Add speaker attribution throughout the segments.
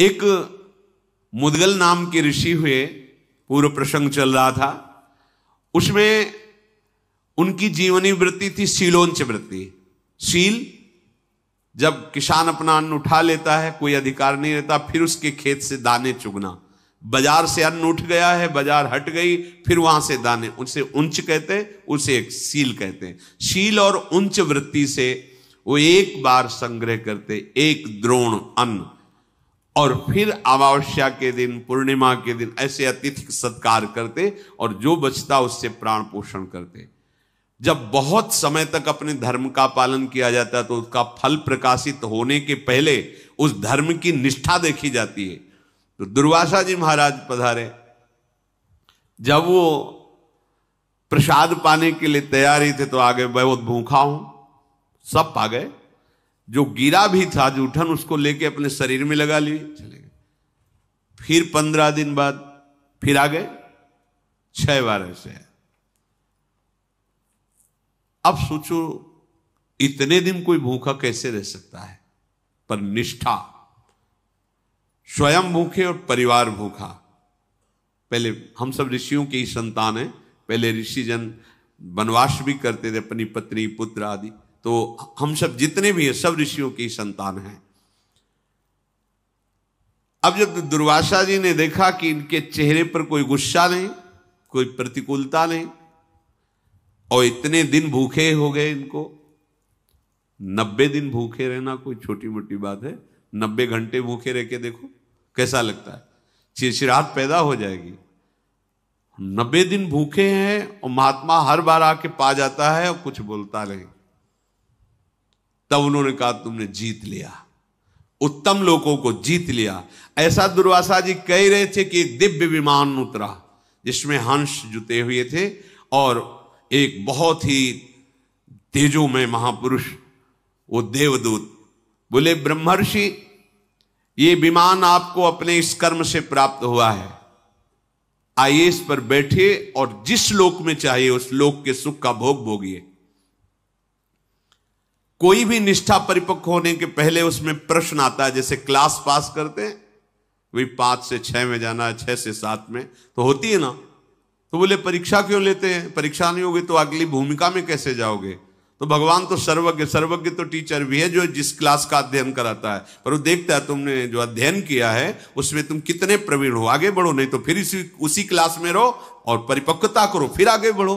Speaker 1: एक मुदगल नाम के ऋषि हुए, पूर्व प्रसंग चल रहा था, उसमें उनकी जीवनी वृत्ति थी शीलोंच वृत्ति। शील, जब किसान अपना अन्न उठा लेता है, कोई अधिकार नहीं रहता, फिर उसके खेत से दाने चुगना। बाजार से अन्न उठ गया है, बाजार हट गई, फिर वहां से दाने, उनसे उंच कहते हैं, उसे एक शील कहते हैं। शील और उंच वृत्ति से वो एक बार संग्रह करते, एक द्रोण अन्न, और फिर अमावस्या के दिन, पूर्णिमा के दिन ऐसे अतिथि सत्कार करते और जो बचता उससे प्राण पोषण करते। जब बहुत समय तक अपने धर्म का पालन किया जाता है तो उसका फल प्रकाशित होने के पहले उस धर्म की निष्ठा देखी जाती है। तो दुर्वासा जी महाराज पधारे, जब वो प्रसाद पाने के लिए तैयारी थे तो आगे बहुत भूखा हूं, सब पा गए। जो गिरा भी था जूठन, उसको लेके अपने शरीर में लगा लिए, चले गए। फिर 15 दिन बाद फिर आ गए, 6 बार ऐसे। अब सोचो इतने दिन कोई भूखा कैसे रह सकता है, पर निष्ठा, स्वयं भूखे और परिवार भूखा। पहले हम सब ऋषियों के ही संतान हैं, पहले ऋषि जन वनवास भी करते थे, अपनी पत्नी पुत्र आदि, तो हम सब जितने भी हैं सब ऋषियों के ही संतान हैं। अब जब दुर्वासा जी ने देखा कि इनके चेहरे पर कोई गुस्सा नहीं, कोई प्रतिकूलता नहीं, और इतने दिन भूखे हो गए, इनको 90 दिन भूखे रहना कोई छोटी मोटी बात है। 90 घंटे भूखे रह के देखो कैसा लगता है, चिड़चिड़ाहट पैदा हो जाएगी। 90 दिन भूखे हैं और महात्मा हर बार आके पा जाता है और कुछ बोलता नहीं। तब उन्होंने कहा तुमने जीत लिया, उत्तम लोगों को जीत लिया। ऐसा दुर्वासा जी कह रहे थे कि एक दिव्य विमान उतरा जिसमें हंस जुते हुए थे और एक बहुत ही तेजोमय महापुरुष, वो देवदूत बोले, ब्रह्मर्षि ये विमान आपको अपने इस कर्म से प्राप्त हुआ है, आइए इस पर बैठिए और जिस लोक में चाहिए उस लोक के सुख का भोग भोगिए। कोई भी निष्ठा परिपक्व होने के पहले उसमें प्रश्न आता है, जैसे क्लास पास करते हैं, वही 5 से 6 में जाना है, 6 से 7 में तो होती है ना। तो बोले परीक्षा क्यों लेते हैं, परीक्षा नहीं होगी तो अगली भूमिका में कैसे जाओगे। तो भगवान तो सर्वज्ञ, सर्वज्ञ तो टीचर भी है जो जिस क्लास का अध्ययन कराता है, पर वो देखता है तुमने जो अध्ययन किया है उसमें तुम कितने प्रवीण हो, आगे बढ़ो, नहीं तो फिर उसी क्लास में रहो और परिपक्वता करो, फिर आगे बढ़ो।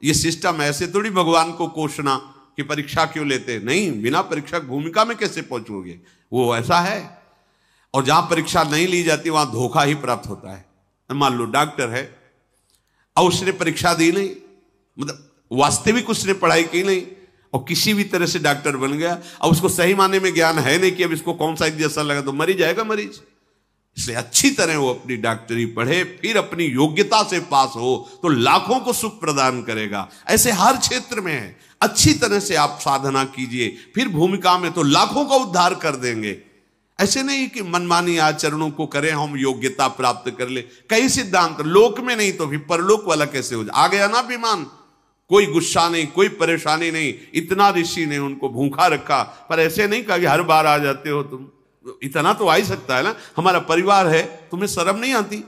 Speaker 1: ये सिस्टम ऐसे थोड़ी भगवान को कोसना कि परीक्षा क्यों लेते, नहीं, बिना परीक्षा भूमिका में कैसे पहुंचोगे, वो ऐसा है। और जहां परीक्षा नहीं ली जाती वहां धोखा ही प्राप्त होता है। मान लो डॉक्टर है और उसने परीक्षा दी नहीं, मतलब वास्तविक उसने पढ़ाई की नहीं और किसी भी तरह से डॉक्टर बन गया, और उसको सही माने में ज्ञान है नहीं कि अब इसको कौन सा इंजेक्शन लगा तो मर ही जाएगा मरीज। इसलिए अच्छी तरह वो अपनी डॉक्टरी पढ़े, फिर अपनी योग्यता से पास हो तो लाखों को सुख प्रदान करेगा। ऐसे हर क्षेत्र में है, अच्छी तरह से आप साधना कीजिए, फिर भूमिका में तो लाखों का उद्धार कर देंगे। ऐसे नहीं कि मनमानी आचरणों को करें हम योग्यता प्राप्त कर ले। कई सिद्धांत लोक में नहीं तो फिर परलोक वाला कैसे हो जाए। आ गया ना विमान, कोई गुस्सा नहीं, कोई परेशानी नहीं। इतना ऋषि ने उनको भूखा रखा, पर ऐसे नहीं कहा कि हर बार आ जाते हो तुम, इतना तो आ ही सकता है ना, हमारा परिवार है, तुम्हें शर्म नहीं आती।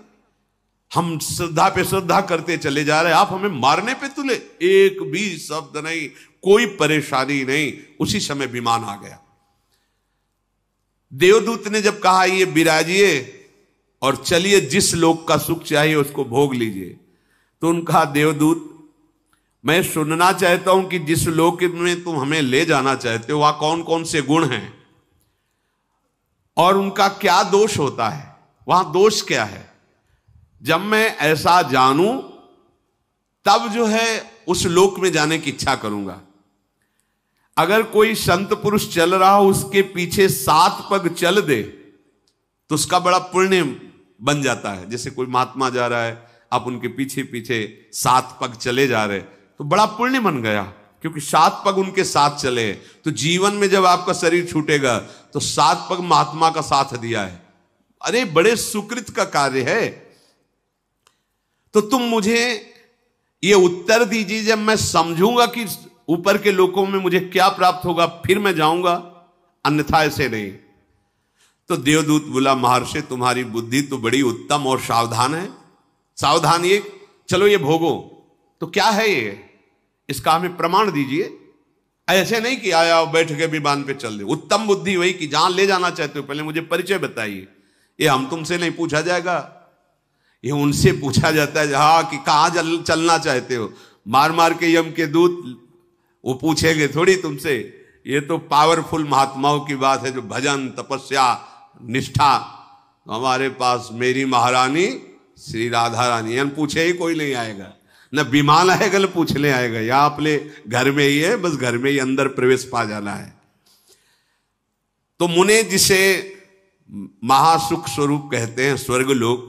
Speaker 1: हम श्रद्धा पे श्रद्धा करते चले जा रहे हैं, आप हमें मारने पे तुले, एक भी शब्द नहीं, कोई परेशानी नहीं। उसी समय विमान आ गया। देवदूत ने जब कहा ये विराजिए और चलिए जिस लोक का सुख चाहिए उसको भोग लीजिए, तो उनका देवदूत, मैं सुनना चाहता हूं कि जिस लोक में तुम हमें ले जाना चाहते हो वहां कौन कौन से गुण हैं और उनका क्या दोष होता है, वहां दोष क्या है। जब मैं ऐसा जानूं तब जो है उस लोक में जाने की इच्छा करूंगा। अगर कोई संत पुरुष चल रहा हो उसके पीछे 7 पग चल दे तो उसका बड़ा पुण्य बन जाता है। जैसे कोई महात्मा जा रहा है, आप उनके पीछे पीछे 7 पग चले जा रहे तो बड़ा पुण्य बन गया, क्योंकि 7 पग उनके साथ चले। तो जीवन में जब आपका शरीर छूटेगा तो 7 पग महात्मा का साथ दिया है, अरे बड़े सुकृत का कार्य है। तो तुम मुझे ये उत्तर दीजिए, जब मैं समझूंगा कि ऊपर के लोकों में मुझे क्या प्राप्त होगा फिर मैं जाऊंगा, अन्यथा ऐसे नहीं। तो देवदूत बोला, महर्षि तुम्हारी बुद्धि तो बड़ी उत्तम और सावधान है। सावधान ये, चलो ये भोगो। तो क्या है ये, इसका हमें प्रमाण दीजिए। ऐसे नहीं कि आया बैठ के विमान पे चल दे। उत्तम बुद्धि वही कि जहां ले जाना चाहते हो पहले मुझे परिचय बताइए। ये हम तुमसे नहीं पूछा जाएगा, ये उनसे पूछा जाता है जहां कि कहां चलना चाहते हो। मार मार के यम के दूत वो पूछेंगे थोड़ी तुमसे। ये तो पावरफुल महात्माओं की बात है जो भजन तपस्या निष्ठा। हमारे पास मेरी महारानी श्री राधा रानी यानी पूछे ही कोई नहीं आएगा, न विमान आएगा न पूछने आएगा। यहां अपने घर में ही है, बस घर में ही अंदर प्रवेश पा जाना है। तो मुने जिसे महासुख स्वरूप कहते हैं स्वर्ग लोक,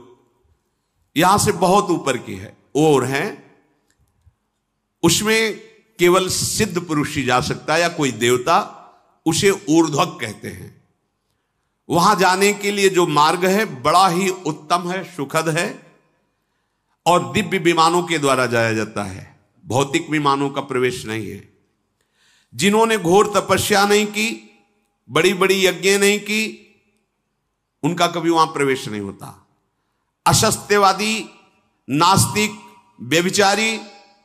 Speaker 1: यहां से बहुत ऊपर की है और है। उसमें केवल सिद्ध पुरुष ही जा सकता है या कोई देवता, उसे ऊर्ध्वक कहते हैं। वहां जाने के लिए जो मार्ग है बड़ा ही उत्तम है, सुखद है और दिव्य विमानों के द्वारा जाया जाता है, भौतिक विमानों का प्रवेश नहीं है। जिन्होंने घोर तपस्या नहीं की, बड़ी बड़ी यज्ञ नहीं की, उनका कभी वहां प्रवेश नहीं होता। असत्यवादी, नास्तिक, व्यभिचारी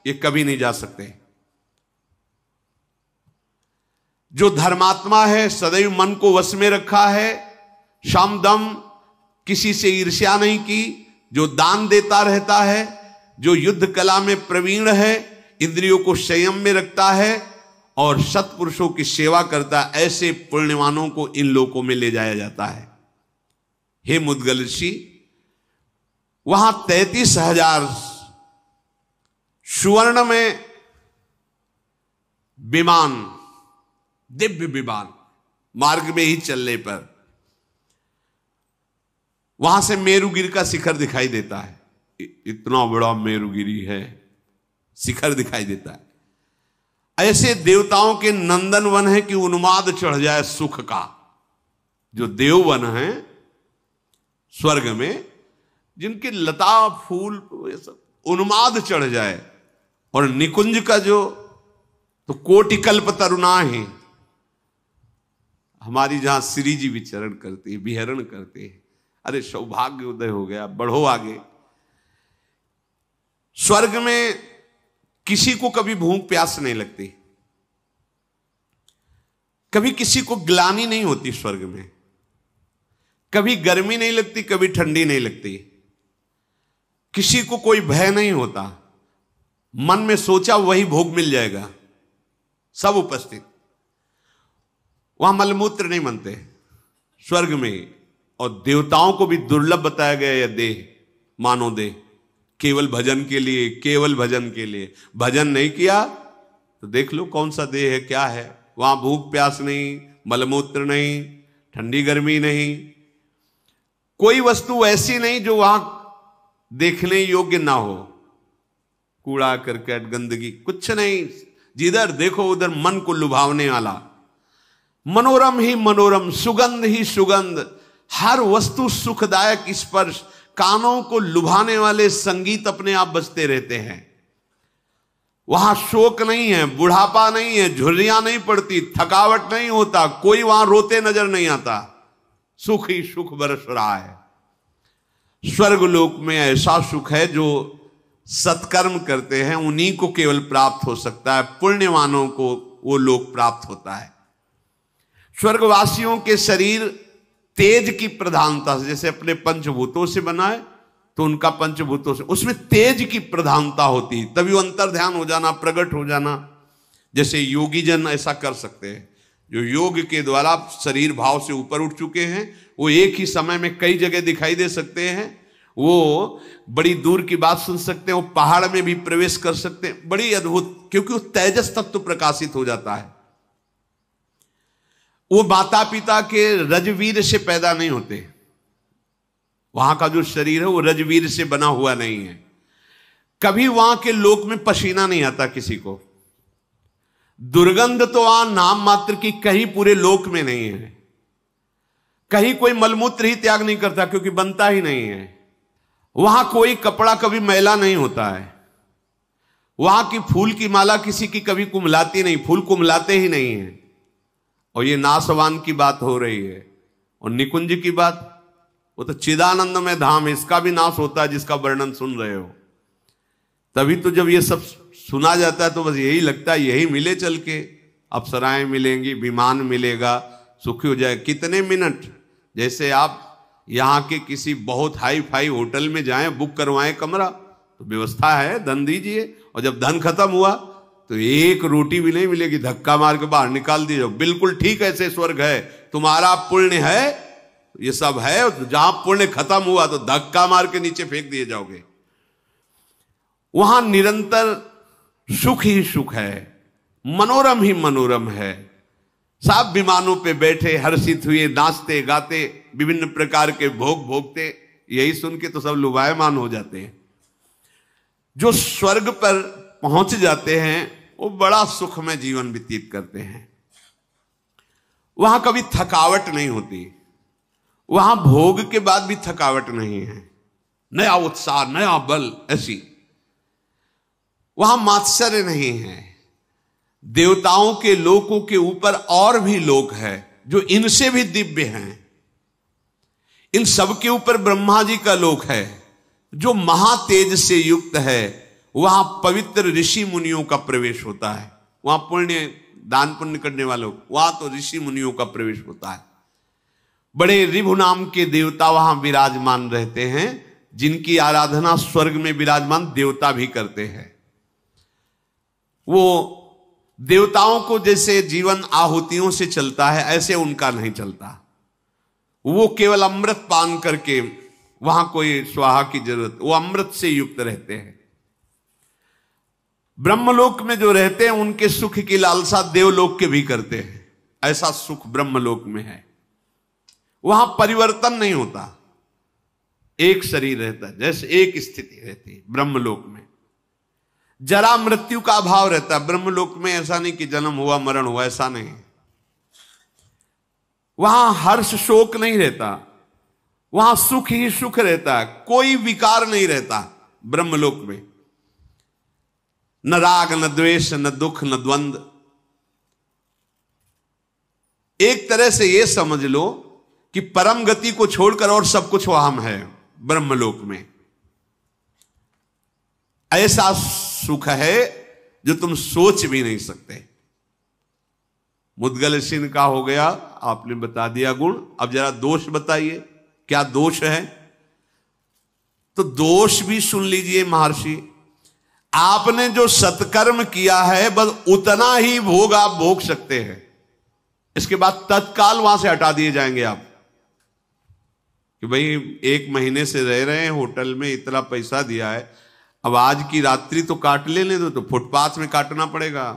Speaker 1: ये कभी नहीं जा सकते। जो धर्मात्मा है, सदैव मन को वश में रखा है, शाम दम, किसी से ईर्ष्या नहीं की, जो दान देता रहता है, जो युद्ध कला में प्रवीण है, इंद्रियों को संयम में रखता है और सत्पुरुषों की सेवा करता है, ऐसे पुण्यवानों को इन लोकों में ले जाया जाता है। हे मुद्गल ऋषि, वहां 33,000 सुवर्ण में विमान, दिव्य विमान, मार्ग में ही चलने पर वहां से मेरुगिरी का शिखर दिखाई देता है। इतना बड़ा मेरुगिरी है, शिखर दिखाई देता है। ऐसे देवताओं के नंदन वन है कि उन्माद चढ़ जाए सुख का। जो देववन है स्वर्ग में, जिनके लता फूल ये सब उन्माद चढ़ जाए। और निकुंज का जो तो कोटि कल्प तरुणा है, हमारी जहां श्री जी विचरण करते हैं, विहरण करते हैं। अरे सौभाग्य उदय हो गया, बढ़ो आगे। स्वर्ग में किसी को कभी भूख प्यास नहीं लगती, कभी किसी को ग्लानि नहीं होती स्वर्ग में, कभी गर्मी नहीं लगती, कभी ठंडी नहीं लगती, किसी को कोई भय नहीं होता। मन में सोचा वही भोग मिल जाएगा, सब उपस्थित। वहां मलमूत्र नहीं बनते स्वर्ग में। और देवताओं को भी दुर्लभ बताया गया यह देह, मानो देह, केवल भजन के लिए, केवल भजन के लिए। भजन नहीं किया तो देख लो कौन सा देह है, क्या है। वहां भूख प्यास नहीं, मलमूत्र नहीं, ठंडी गर्मी नहीं, कोई वस्तु ऐसी नहीं जो वहां देखने योग्य ना हो। कूड़ा करकट गंदगी कुछ नहीं, जिधर देखो उधर मन को लुभावने वाला, मनोरम ही मनोरम, सुगंध ही सुगंध, हर वस्तु सुखदायक स्पर्श, कानों को लुभाने वाले संगीत अपने आप बजते रहते हैं। वहां शोक नहीं है, बुढ़ापा नहीं है, झुर्रियां नहीं पड़ती, थकावट नहीं होता, कोई वहां रोते नजर नहीं आता, सुख ही सुख बरस रहा है। स्वर्ग लोक में ऐसा सुख है जो सत्कर्म करते हैं उन्हीं को केवल प्राप्त हो सकता है, पुण्यवानों को वो लोक प्राप्त होता है। स्वर्गवासियों के शरीर तेज की प्रधानता से, जैसे अपने पंचभूतों से बना है तो उनका पंचभूतों से, उसमें तेज की प्रधानता होती है, तभी वो अंतर ध्यान हो जाना, प्रकट हो जाना। जैसे योगी जन ऐसा कर सकते हैं, जो योग के द्वारा शरीर भाव से ऊपर उठ चुके हैं, वो एक ही समय में कई जगह दिखाई दे सकते हैं, वो बड़ी दूर की बात सुन सकते हैं, वो पहाड़ में भी प्रवेश कर सकते हैं, बड़ी अद्भुत, क्योंकि वो तेजस तत्व प्रकाशित हो जाता है। वो माता पिता के रजवीर से पैदा नहीं होते, वहां का जो शरीर है वो रजवीर से बना हुआ नहीं है। कभी वहां के लोक में पसीना नहीं आता किसी को, दुर्गंध तो वहां नाम मात्र की कहीं पूरे लोक में नहीं है। कहीं कोई मलमूत्र ही त्याग नहीं करता क्योंकि बनता ही नहीं है। वहां कोई कपड़ा कभी मैला नहीं होता है। वहां की फूल की माला किसी की कभी कुम्हलाती नहीं, फूल कुम्हलाते ही नहीं है। और ये नासवान की बात हो रही है, और निकुंज की बात, वो तो चिदानंद में धाम, इसका भी नाश होता है जिसका वर्णन सुन रहे हो। तभी तो जब ये सब सुना जाता है तो बस यही लगता है यही मिले चल के, अप्सराएं मिलेंगी, विमान मिलेगा, सुखी हो जाए। कितने मिनट, जैसे आप यहाँ के किसी बहुत हाई फाई होटल में जाएं, बुक करवाएं कमरा, तो व्यवस्था है, धन दीजिए, और जब धन खत्म हुआ तो एक रोटी भी नहीं मिलेगी, धक्का मार के बाहर निकाल दिए। बिल्कुल ठीक ऐसे स्वर्ग है, तुम्हारा पुण्य है, ये सब है, जहां पुण्य खत्म हुआ तो धक्का मार के नीचे फेंक दिए जाओगे। वहां निरंतर सुख ही सुख है, मनोरम ही मनोरम है। सब विमानों पे बैठे हर्षित हुए, नाचते गाते, विभिन्न प्रकार के भोग भोगते। यही सुन के तो सब लुभायमान हो जाते हैं। जो स्वर्ग पर पहुंच जाते हैं वो बड़ा सुख में जीवन व्यतीत करते हैं। वहां कभी थकावट नहीं होती, वहां भोग के बाद भी थकावट नहीं है, नया उत्साह, नया बल, ऐसी। वहां मात्सर्य नहीं है। देवताओं के लोकों के ऊपर और भी लोक है जो इनसे भी दिव्य हैं। इन सब के ऊपर ब्रह्मा जी का लोक है जो महातेज से युक्त है। वहां पवित्र ऋषि मुनियों का प्रवेश होता है। वहां पुण्य दान पुण्य करने वालों, वहां तो ऋषि मुनियों का प्रवेश होता है। बड़े ऋभु नाम के देवता वहां विराजमान रहते हैं, जिनकी आराधना स्वर्ग में विराजमान देवता भी करते हैं। वो देवताओं को जैसे जीवन आहुतियों से चलता है, ऐसे उनका नहीं चलता। वो केवल अमृत पान करके, वहां कोई स्वाहा की जरूरत, वो अमृत से युक्त रहते हैं। ब्रह्मलोक में जो रहते हैं उनके सुख की लालसा देवलोक के भी करते हैं। ऐसा सुख ब्रह्मलोक में है। वहां परिवर्तन नहीं होता, एक शरीर रहता है, जैसे एक स्थिति रहती है। ब्रह्मलोक में जरा मृत्यु का अभाव रहता है। ब्रह्मलोक में ऐसा नहीं कि जन्म हुआ मरण हुआ, ऐसा नहीं। वहां हर्ष शोक नहीं रहता, वहां सुख ही सुख रहता है, कोई विकार नहीं रहता ब्रह्मलोक में। न राग, न द्वेष, न दुख, न द्वंद्व। एक तरह से यह समझ लो कि परम गति को छोड़कर और सब कुछ वहां है ब्रह्मलोक में। ऐसा सुख है जो तुम सोच भी नहीं सकते। मुद्गल सिंह का हो गया, आपने बता दिया गुण। अब जरा दोष बताइए, क्या दोष है? तो दोष भी सुन लीजिए महर्षि। आपने जो सत्कर्म किया है बस उतना ही भोग आप भोग सकते हैं। इसके बाद तत्काल वहां से हटा दिए जाएंगे आप, कि भाई 1 महीने से रह रहे हैं होटल में, इतना पैसा दिया है, अब आज की रात्रि तो काट लेने दो, तो फुटपाथ में काटना पड़ेगा।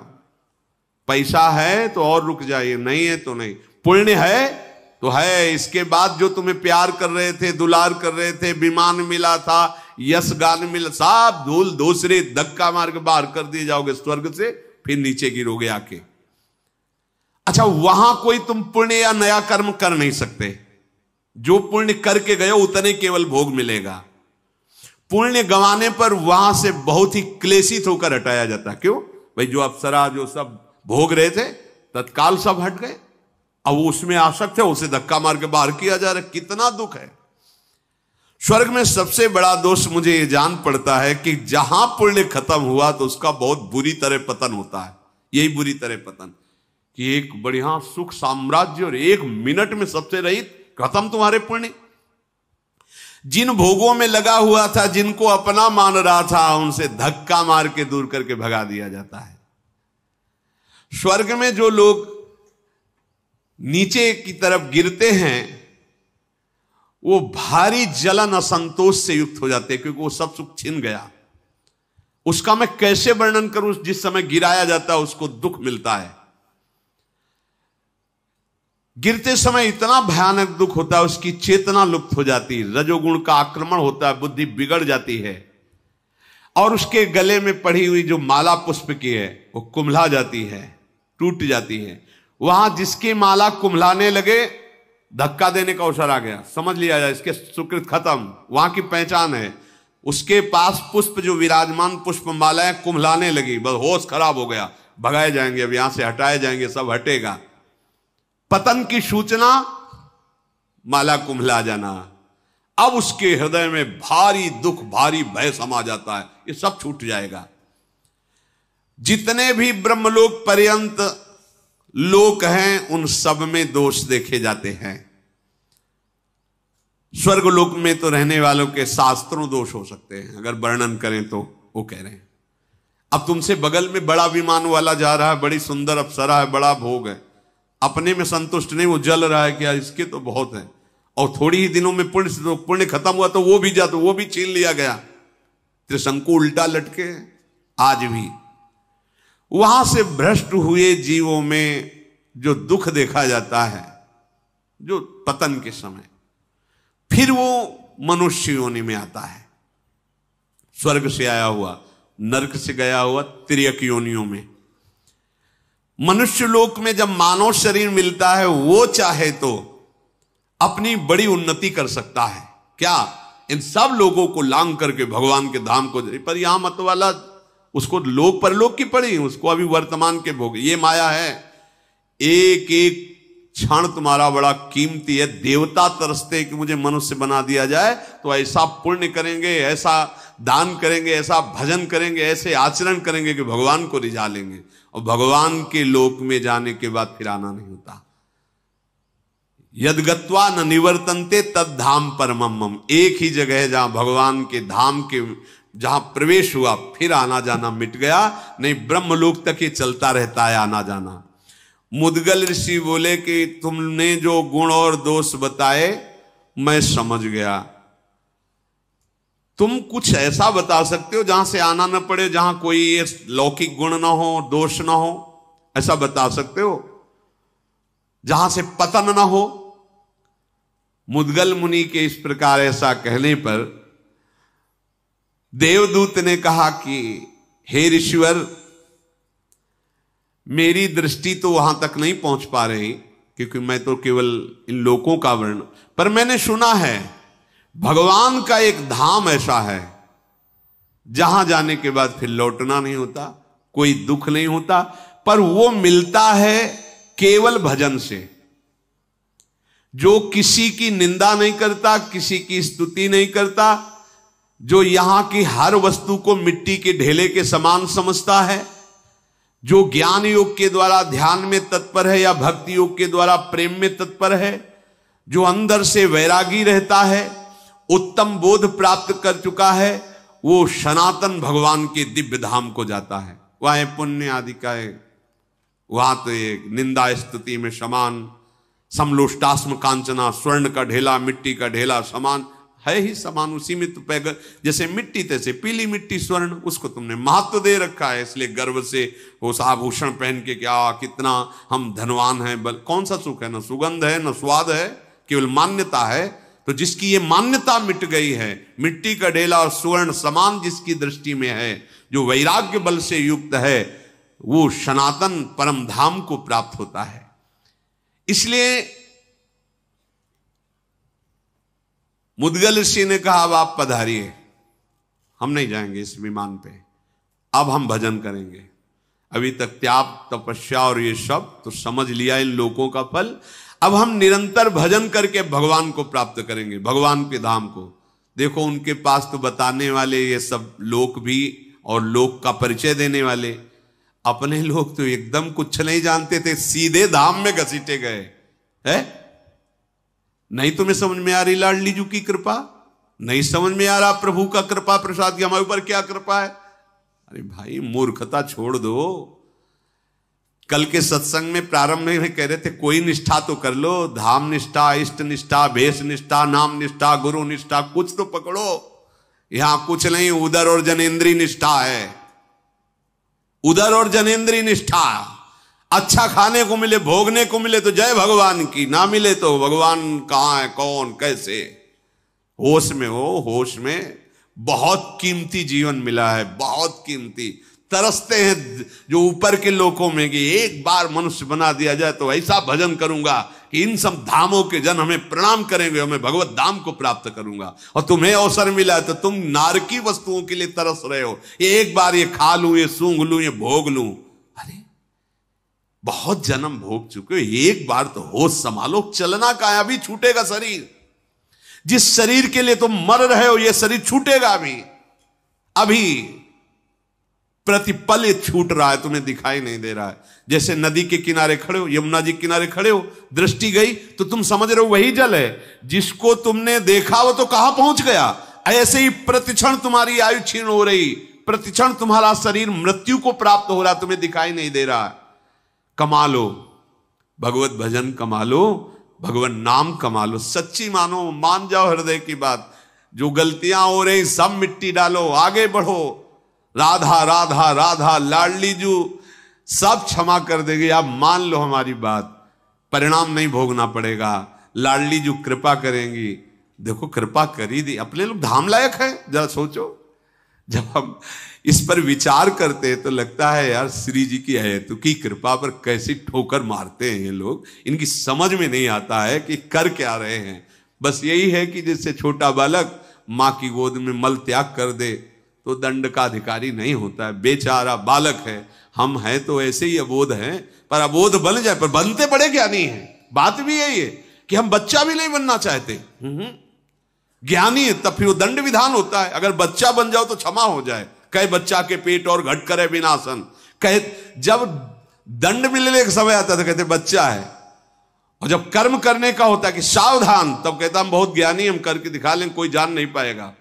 Speaker 1: पैसा है तो और रुक जाइए, नहीं है तो नहीं। पुण्य है तो है। इसके बाद जो तुम्हें प्यार कर रहे थे, दुलार कर रहे थे, विमान मिला था, यश गान मिला, सब धूल दूसरे धक्का मार के बाहर कर दिए जाओगे स्वर्ग से, फिर नीचे गिरोगे आके। अच्छा, वहां कोई तुम पुण्य या नया कर्म कर नहीं सकते। जो पुण्य करके गए उतने केवल भोग मिलेगा। पुण्य गंवाने पर वहां से बहुत ही क्लेशित होकर हटाया जाता। क्यों भाई? जो अप्सरा जो सब भोग रहे थे तत्काल सब हट गए। अब वो उसमें आसक्त है, उसे धक्का मार के बाहर किया जा रहा है। कितना दुख है। स्वर्ग में सबसे बड़ा दोष मुझे ये जान पड़ता है कि जहां पुण्य खत्म हुआ तो उसका बहुत बुरी तरह पतन होता है। यही बुरी तरह पतन, कि एक बढ़िया सुख साम्राज्य और 1 मिनट में सबसे रहित, खत्म तुम्हारे पुण्य। जिन भोगों में लगा हुआ था, जिनको अपना मान रहा था, उनसे धक्का मार के दूर करके भगा दिया जाता है। स्वर्ग में जो लोग नीचे की तरफ गिरते हैं वो भारी जलन असंतोष से युक्त हो जाते हैं, क्योंकि वो सब सुख छिन गया। उसका मैं कैसे वर्णन करूं? जिस समय गिराया जाता है उसको दुख मिलता है। गिरते समय इतना भयानक दुख होता है, उसकी चेतना लुप्त हो जाती है, रजोगुण का आक्रमण होता है, बुद्धि बिगड़ जाती है, और उसके गले में पड़ी हुई जो माला पुष्प की है वो कुम्हला जाती है, टूट जाती है। वहां जिसकी माला कुम्हलाने लगे, धक्का देने का अवसर आ गया, समझ लिया जाए इसके सुकृत खत्म, वहां की पहचान है। उसके पास पुष्प जो विराजमान पुष्प मालाएं कुम्हलाने लगी, बस होश खराब हो गया, भगाए जाएंगे, अब यहां से हटाए जाएंगे, सब हटेगा। पतन की सूचना माला कुम्हला जाना। अब उसके हृदय में भारी दुख, भारी भय समा जाता है, ये सब छूट जाएगा। जितने भी ब्रह्मलोक पर्यंत लोक हैं उन सब में दोष देखे जाते हैं। स्वर्गलोक में तो रहने वालों के शास्त्रों दोष हो सकते हैं, अगर वर्णन करें तो। वो कह रहे हैं अब तुमसे बगल में बड़ा विमान वाला जा रहा है, बड़ी सुंदर अप्सरा है, बड़ा भोग है, अपने में संतुष्ट नहीं, वो जल रहा है, क्या इसके तो बहुत है, और थोड़ी ही दिनों में पुण्य खत्म हुआ तो वो भी जा, तो वो भी छीन लिया गया। त्रिशंकु उल्टा लटके आज भी। वहां से भ्रष्ट हुए जीवों में जो दुख देखा जाता है, जो पतन के समय, फिर वो मनुष्य योनि में आता है। स्वर्ग से आया हुआ, नरक से गया हुआ, तिर्यक योनियों में। मनुष्य लोक में जब मानव शरीर मिलता है, वो चाहे तो अपनी बड़ी उन्नति कर सकता है। क्या इन सब लोगों को लांग करके भगवान के धाम को, पर यहां मत वाला उसको लोक परलोक की पड़ी, उसको अभी वर्तमान के भोग। ये माया है, एक एक क्षण तुम्हारा बड़ा कीमती है। देवता तरसते कि मुझे मनुष्य बना दिया जाए, तो ऐसा पुण्य करेंगे, ऐसा दान करेंगे, ऐसा भजन करेंगे, ऐसे आचरण करेंगे कि भगवान को रिझा लेंगे। और भगवान के लोक में जाने के बाद फिर आना नहीं होता। यद्गत्वा न निवर्तन्ते तद धाम परमम मम। एक ही जगह है जहां भगवान के धाम के जहां प्रवेश हुआ, फिर आना जाना मिट गया। नहीं, ब्रह्मलोक तक ये चलता रहता है आना जाना। मुद्गल ऋषि बोले कि तुमने जो गुण और दोष बताए मैं समझ गया, तुम कुछ ऐसा बता सकते हो जहां से आना न पड़े, जहां कोई ये लौकिक गुण ना हो, दोष ना हो, ऐसा बता सकते हो जहां से पतन ना हो। मुद्गल मुनि के इस प्रकार ऐसा कहने पर देवदूत ने कहा कि हे ऋषिवर, मेरी दृष्टि तो वहां तक नहीं पहुंच पा रही, क्योंकि मैं तो केवल इन लोकों का वर्ण, पर मैंने सुना है भगवान का एक धाम ऐसा है जहां जाने के बाद फिर लौटना नहीं होता, कोई दुख नहीं होता, पर वो मिलता है केवल भजन से। जो किसी की निंदा नहीं करता, किसी की स्तुति नहीं करता, जो यहां की हर वस्तु को मिट्टी के ढेले के समान समझता है, जो ज्ञान योग के द्वारा ध्यान में तत्पर है या भक्ति योग के द्वारा प्रेम में तत्पर है, जो अंदर से वैरागी रहता है, उत्तम बोध प्राप्त कर चुका है, वो सनातन भगवान के दिव्य धाम को जाता है। वह पुण्य आदि का है, वहां तो एक निंदा स्तुति में समान, समलोष्टास्म कांचना, स्वर्ण का ढेला मिट्टी का ढेला समान है ही समान। उसी में तो पैगर जैसे मिट्टी तैसे पीली मिट्टी स्वर्ण, उसको तुमने महत्व दे रखा है, इसलिए गर्व से वो आभूषण पहन के क्या कितना हम धनवान हैं। बल कौन सा सुख है, न सुगंध है न स्वाद है, केवल मान्यता है। तो जिसकी ये मान्यता मिट गई है, मिट्टी का ढेला और स्वर्ण समान जिसकी दृष्टि में है, जो वैराग्य बल से युक्त है, वो सनातन परम धाम को प्राप्त होता है। इसलिए मुद्गल ऋषि ने कहा अब आप पधारिए, हम नहीं जाएंगे इस विमान पे, अब हम भजन करेंगे। अभी तक त्याग तपस्या और ये सब तो समझ लिया इन लोगों का फल, अब हम निरंतर भजन करके भगवान को प्राप्त करेंगे, भगवान के धाम को। देखो उनके पास तो बताने वाले ये सब लोक भी और लोक का परिचय देने वाले, अपने लोग तो एकदम कुछ नहीं जानते थे, सीधे धाम में घसीटे गए है। नहीं तुम्हें समझ में आ रही लाडली जी की कृपा, नहीं समझ में आ रहा प्रभु का कृपा प्रसाद की हमारे ऊपर क्या कृपा है। अरे भाई मूर्खता छोड़ दो। कल के सत्संग में प्रारंभ में कह रहे थे कोई निष्ठा तो कर लो, धाम निष्ठा, इष्ट निष्ठा, भेष निष्ठा, नाम निष्ठा, गुरु निष्ठा, कुछ तो पकड़ो। यहां कुछ नहीं, उदर और जनेन्द्रीय निष्ठा है, उदर और जनेन्द्रीय निष्ठा। अच्छा खाने को मिले, भोगने को मिले तो जय भगवान की, ना मिले तो भगवान कहां है, कौन कैसे। होश में हो, होश में। बहुत कीमती जीवन मिला है, बहुत कीमती। तरसते हैं जो ऊपर के लोकों में कि एक बार मनुष्य बना दिया जाए तो ऐसा भजन करूंगा कि इन सब धामों के जन हमें प्रणाम करेंगे, मैं भगवत धाम को प्राप्त करूंगा। और तुम्हें अवसर मिला है तो तुम नारकी वस्तुओं के लिए तरस रहे हो, ये एक बार ये खा लूं, ये सूंघ लूं, ये भोग लूं। अरे बहुत जन्म भोग चुके हो, एक बार तो होश संभालो। चलना का है, अभी छूटेगा शरीर। जिस शरीर के लिए तुम मर रहे हो, यह शरीर छूटेगा अभी प्रतिपल ये छूट रहा है, तुम्हें दिखाई नहीं दे रहा है। जैसे नदी के किनारे खड़े हो, यमुना जी के किनारे खड़े हो, दृष्टि गई तो तुम समझ रहे हो वही जल है। जिसको तुमने देखा वो तो कहां पहुंच गया। ऐसे ही प्रतिक्षण तुम्हारी आयु क्षीण हो रही, प्रतिक्षण तुम्हारा शरीर मृत्यु को प्राप्त हो रहा, तुम्हें दिखाई नहीं दे रहा। कमा लो भगवत भजन, कमा लो भगवान नाम, कमा लो, सच्ची मानो, मान जाओ हृदय की बात। जो गलतियां हो रही सब मिट्टी डालो, आगे बढ़ो। राधा राधा राधा लाडली जू सब क्षमा कर देगी, आप मान लो हमारी बात, परिणाम नहीं भोगना पड़ेगा। लाडली जू कृपा करेंगी। देखो कृपा करी दी, अपने लोग धाम लायक है, जरा सोचो। जब हम इस पर विचार करते हैं तो लगता है यार श्री जी की अहेतु की कृपा पर कैसी ठोकर मारते हैं ये लोग। इनकी समझ में नहीं आता है कि कर क्या रहे हैं। बस यही है कि जैसे छोटा बालक मां की गोद में मल त्याग कर दे तो दंड का अधिकारी नहीं होता है, बेचारा बालक है। हम हैं तो ऐसे ही अबोध हैं, पर अबोध बन जाए, पर बनते बड़े ज्ञानी हैं। बात भी यही है कि हम बच्चा भी नहीं बनना चाहते, ज्ञानी है तब फिर वो दंड विधान होता है। अगर बच्चा बन जाओ तो क्षमा हो जाए, कहे बच्चा के पेट और घट करे विनाशन, कहे जब दंड मिलने का समय आता तो कहते बच्चा है, और जब कर्म करने का होता है कि सावधान, तब कहता हम बहुत ज्ञानी, हम करके दिखा लें, कोई जान नहीं पाएगा।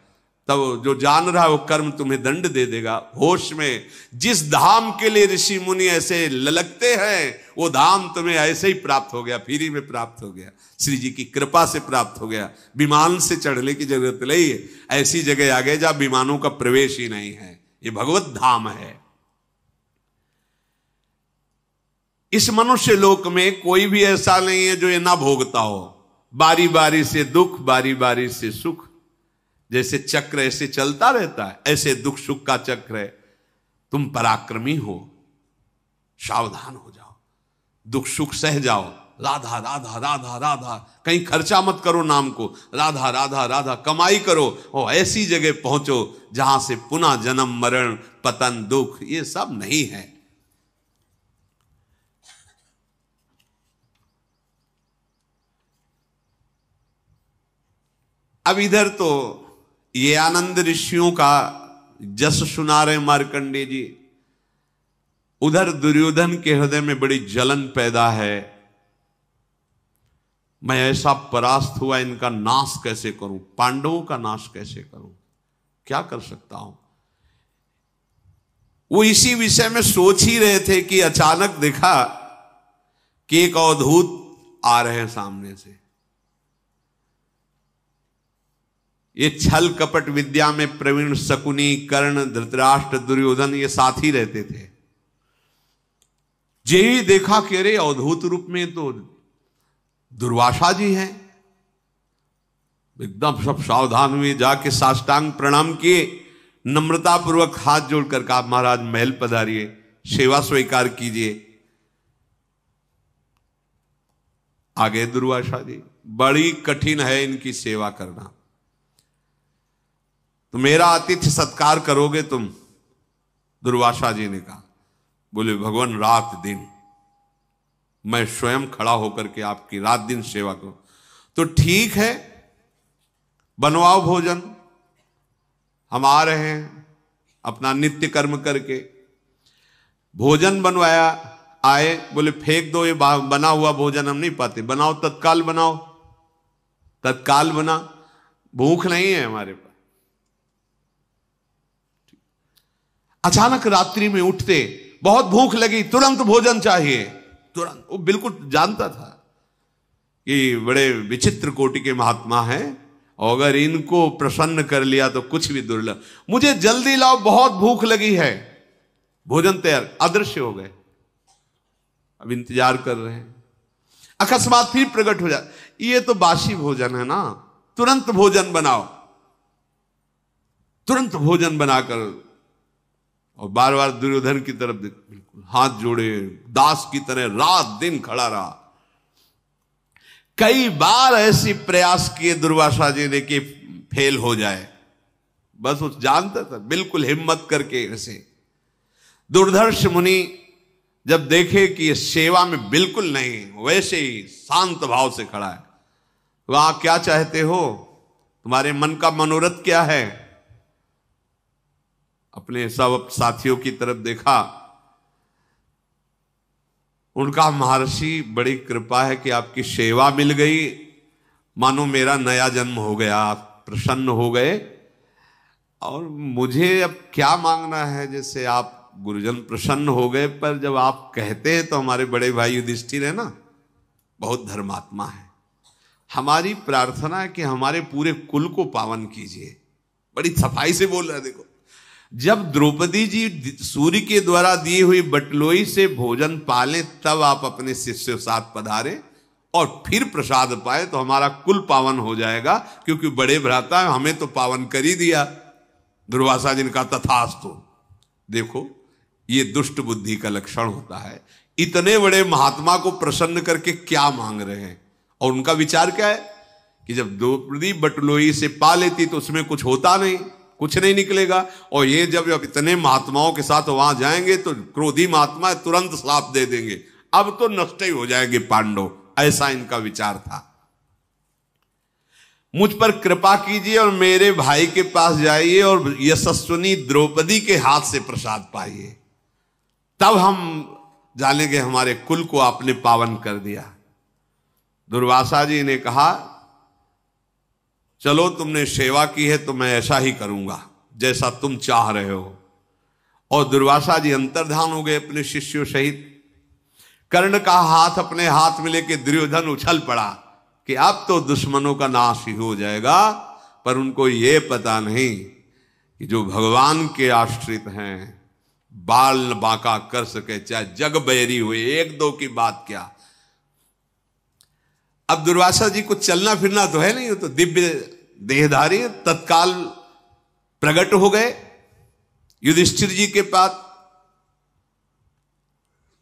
Speaker 1: तब जो जान रहा है वो कर्म तुम्हें दंड दे देगा। होश में जिस धाम के लिए ऋषि मुनि ऐसे ललकते हैं, वो धाम तुम्हें ऐसे ही प्राप्त हो गया, फ्री में प्राप्त हो गया, श्री जी की कृपा से प्राप्त हो गया। विमान से चढ़ने की जरूरत नहीं है, ऐसी जगह आ गए जहां विमानों का प्रवेश ही नहीं है। ये भगवत धाम है। इस मनुष्य लोक में कोई भी ऐसा नहीं है जो ये ना भोगता हो। बारी बारी से दुख, बारी बारी से सुख, जैसे चक्र ऐसे चलता रहता है, ऐसे दुख सुख का चक्र है। तुम पराक्रमी हो, सावधान हो जाओ, दुख सुख सह जाओ। राधा राधा राधा राधा, कहीं खर्चा मत करो नाम को, राधा राधा राधा कमाई करो और ऐसी जगह पहुंचो जहां से पुनः जन्म मरण पतन दुख ये सब नहीं है। अब इधर तो ये आनंद ऋषियों का जस सुना रहे मार्कंडेय जी, उधर दुर्योधन के हृदय में बड़ी जलन पैदा है। मैं ऐसा परास्त हुआ, इनका नाश कैसे करूं, पांडवों का नाश कैसे करूं, क्या कर सकता हूं। वो इसी विषय में सोच ही रहे थे कि अचानक देखा कि एक अवधूत आ रहे हैं सामने से। ये छल कपट विद्या में प्रवीण शकुनी, कर्ण, धृतराष्ट्र, दुर्योधन ये साथ ही रहते थे। यही देखा कि अरे अवधूत रूप में तो दुर्वासा जी हैं। एकदम सब सावधान हुए, जाके साष्टांग प्रणाम किए, नम्रता पूर्वक हाथ जोड़कर कहा महाराज महल पधारिए, सेवा स्वीकार कीजिए। आगे दुर्वासा जी, बड़ी कठिन है इनकी सेवा करना, तो मेरा आतिथ्य सत्कार करोगे तुम? दुर्वासा जी ने कहा। बोले भगवान रात दिन मैं स्वयं खड़ा होकर के आपकी रात दिन सेवा करूं। तो ठीक है, बनवाओ भोजन, हम आ रहे हैं अपना नित्य कर्म करके। भोजन बनवाया, आए, बोले फेंक दो ये बना हुआ भोजन, हम नहीं पाते, बनाओ तत्काल बनाओ। तत्काल बना, भूख नहीं है हमारे पास। अचानक रात्रि में उठते, बहुत भूख लगी, तुरंत भोजन चाहिए, तुरंत। वो बिल्कुल जानता था कि बड़े विचित्र कोटि के महात्मा हैं और अगर इनको प्रसन्न कर लिया तो कुछ भी दुर्लभ। मुझे जल्दी लाओ, बहुत भूख लगी है। भोजन तैयार, अदृश्य हो गए। अब इंतजार कर रहे हैं, अकस्मात फिर प्रकट हो जाए, ये तो बासी भोजन है ना, तुरंत भोजन बनाओ। तुरंत भोजन बनाकर, और बार बार दुर्योधन की तरफ बिल्कुल हाथ जोड़े, दास की तरह रात दिन खड़ा रहा। कई बार ऐसी प्रयास किए दुर्वासा जी ने कि फेल हो जाए, बस वो जानता था, बिल्कुल हिम्मत करके ऐसे। दुर्धर्ष मुनि जब देखे कि ये सेवा में बिल्कुल नहीं, वैसे ही शांत भाव से खड़ा है, वहां क्या चाहते हो, तुम्हारे मन का मनोरथ क्या है? अपने सब साथियों की तरफ देखा, उनका महर्षि बड़ी कृपा है कि आपकी सेवा मिल गई, मानो मेरा नया जन्म हो गया, आप प्रसन्न हो गए और मुझे अब क्या मांगना है। जैसे आप गुरुजन प्रसन्न हो गए, पर जब आप कहते हैं तो हमारे बड़े भाई युधिष्ठिर है ना, बहुत धर्मात्मा है, हमारी प्रार्थना है कि हमारे पूरे कुल को पावन कीजिए। बड़ी सफाई से बोल रहा है। देखो, जब द्रौपदी जी सूर्य के द्वारा दी हुई बटलोई से भोजन पालें, तब आप अपने शिष्य के साथ पधारे और फिर प्रसाद पाए तो हमारा कुल पावन हो जाएगा, क्योंकि बड़े भ्राता हमें तो पावन कर ही दिया। दुर्वासा जी ने कहा तथास्तु। देखो, ये दुष्ट बुद्धि का लक्षण होता है। इतने बड़े महात्मा को प्रसन्न करके क्या मांग रहे हैं? और उनका विचार क्या है कि जब द्रौपदी बटलोई से पा लेती तो उसमें कुछ होता नहीं, कुछ नहीं निकलेगा, और ये जब इतने महात्माओं के साथ वहां जाएंगे तो क्रोधी महात्मा तुरंत श्राप दे देंगे, अब तो नष्ट ही हो जाएंगे पांडव। ऐसा इनका विचार था। मुझ पर कृपा कीजिए और मेरे भाई के पास जाइए और यशस्विनी द्रौपदी के हाथ से प्रसाद पाइए, तब हम जानेंगे हमारे कुल को आपने पावन कर दिया। दुर्वासा जी ने कहा, चलो तुमने सेवा की है तो मैं ऐसा ही करूंगा जैसा तुम चाह रहे हो। और दुर्वासा जी अंतर्धान हो गए अपने शिष्यों सहित। कर्ण का हाथ अपने हाथ में लेके दुर्योधन उछल पड़ा कि अब तो दुश्मनों का नाश ही हो जाएगा, पर उनको ये पता नहीं कि जो भगवान के आश्रित हैं बाल बांका कर सके, चाहे जग बैरी हुए, एक दो की बात क्या। अब दुर्वासा जी को चलना फिरना तो है नहीं, तो दिव्य देहधारी तत्काल प्रकट हो गए युधिष्ठिर जी के पास।